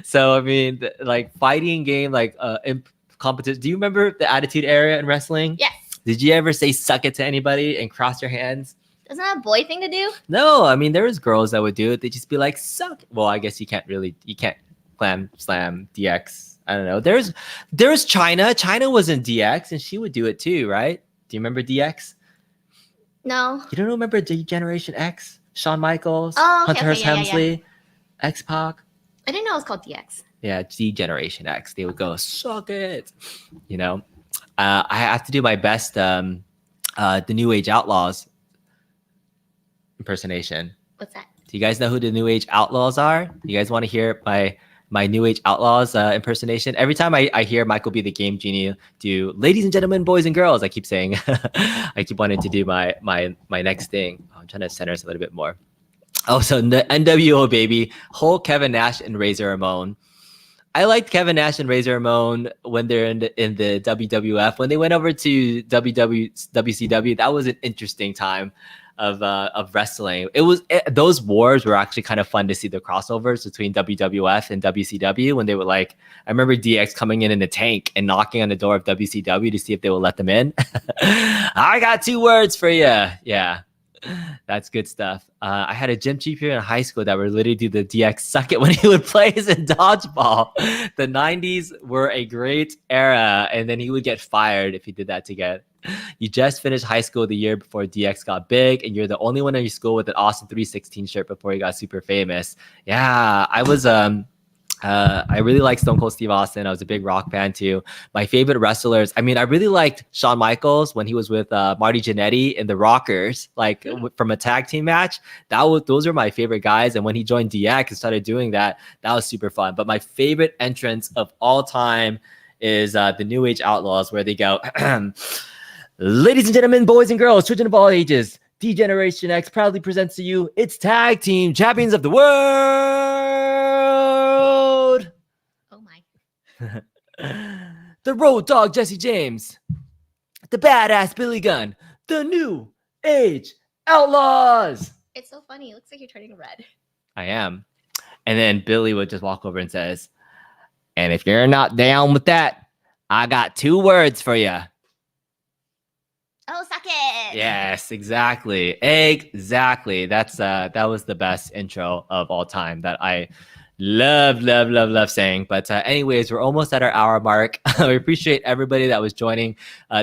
So I mean, like fighting game, like in competition. Do you remember the Attitude Era in wrestling? Yes. Did you ever say suck it to anybody and cross your hands? Isn't that a boy thing to do? No, I mean, there was girls that would do it. They'd just be like, suck. Well, I guess you can't slam DX. I don't know. There's China. China was in DX and she would do it too, right? Do you remember DX? No. You don't remember Generation X? Shawn Michaels, Hunter Hearst Helmsley, X-Pac? I didn't know it was called DX. Yeah, Generation X. They would go, suck it. I have to do my best, the New Age Outlaws impersonation. What's that? Do you guys know who the New Age Outlaws are? You guys want to hear my New Age Outlaws impersonation? Every time I hear Michael B. the Game Genie do "Ladies and gentlemen, boys and girls," I keep saying, I keep wanting to do my next thing. I'm trying to center us a little bit more. Oh, so the NWO baby, Hulk, Kevin Nash, and Razor Ramon. I liked Kevin Nash and Razor Ramon when they're in the WWF. When they went over to WCW, that was an interesting time of wrestling. Those wars were actually kind of fun to see, the crossovers between WWF and WCW, when they were like, I remember DX coming in a tank and knocking on the door of WCW to see if they would let them in. I got 2 words for you. Yeah. That's good stuff. I had a gym teacher in high school that would literally do the DX suck it when he would play us in dodgeball. The 90s were a great era, and then he would get fired if he did that again. You just finished high school the year before DX got big, and you're the only one in your school with an Austin 316 shirt before he got super famous. Yeah, I was I really like Stone Cold Steve Austin. I was a big Rock fan too. My favorite wrestlers, I mean, I really liked Shawn Michaels when he was with Marty Jannetty in the Rockers, like from a tag team match. Those are my favorite guys. And when he joined DX and started doing that, that was super fun. But my favorite entrance of all time is the New Age Outlaws, where they go, ladies and gentlemen, boys and girls, children of all ages, D-Generation X proudly presents to you its tag team champions of the world. Oh my. The Road Dogg Jesse James, the badass Billy Gunn, the New Age Outlaws. It's so funny. It looks like you're turning red. I am. And then Billy would just walk over and says, and if you're not down with that, I got 2 words for you. Oh, suck it. Yes, exactly. Exactly. That was the best intro of all time that I love saying. But anyways, we're almost at our hour mark. We appreciate everybody that was joining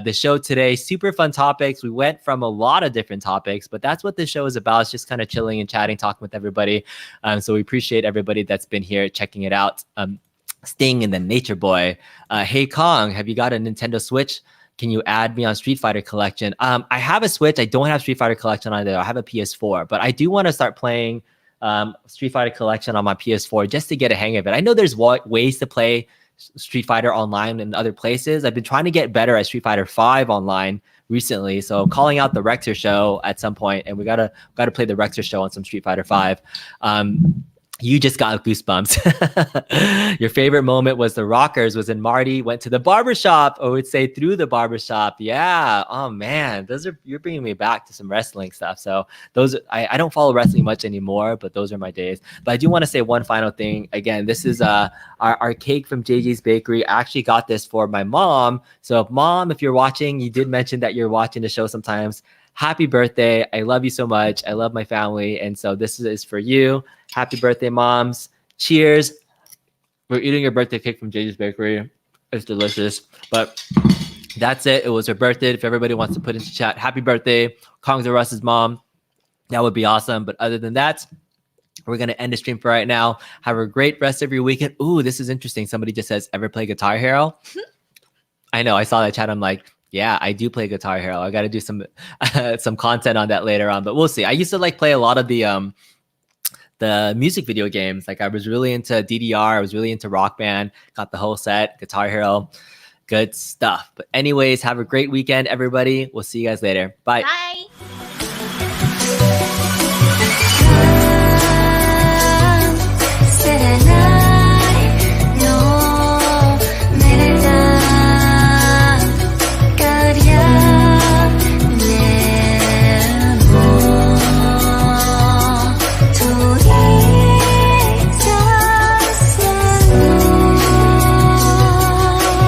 the show today. Super fun topics. We went from a lot of different topics, but that's what this show is about. It's just kind of chilling and chatting, talking with everybody. So we appreciate everybody that's been here checking it out. Sting and the Nature Boy. Hey Kong, have you got a Nintendo Switch? Can you add me on Street Fighter Collection? I have a Switch. I don't have Street Fighter Collection on there. I have a PS4, but I do want to start playing Street Fighter Collection on my PS4 just to get a hang of it. I know there's ways to play Street Fighter online in other places. I've been trying to get better at Street Fighter 5 online recently, so calling out the Rexer show at some point, and we gotta play the Rexer show on some Street Fighter 5. You just got goosebumps. Your favorite moment was the Rockers was in Marty went to the barbershop, or would say through the barbershop. Yeah. Oh man, you're bringing me back to some wrestling stuff. So I don't follow wrestling much anymore, but those are my days. But I do want to say one final thing. Again, this is our cake from JJ's Bakery. I actually got this for my mom. So mom, if you're watching, you did mention that you're watching the show sometimes. Happy birthday. I love you so much. I love my family. And so this is for you. Happy birthday, moms. Cheers. We're eating your birthday cake from JJ's Bakery. It's delicious. But that's it. It was her birthday. If everybody wants to put into chat, happy birthday, Kongs or Russ's mom, that would be awesome. But other than that, we're going to end the stream for right now. Have a great rest of your weekend. Ooh, this is interesting. Somebody just says, ever play Guitar Hero? I know. I saw that chat. I'm like, yeah, I do play Guitar Hero. I got to do some content on that later on, but we'll see. I used to play a lot of the music video games. Like I was really into DDR. I was really into Rock Band. Got the whole set, Guitar Hero. Good stuff. But anyways, have a great weekend, everybody. We'll see you guys later. Bye. Bye.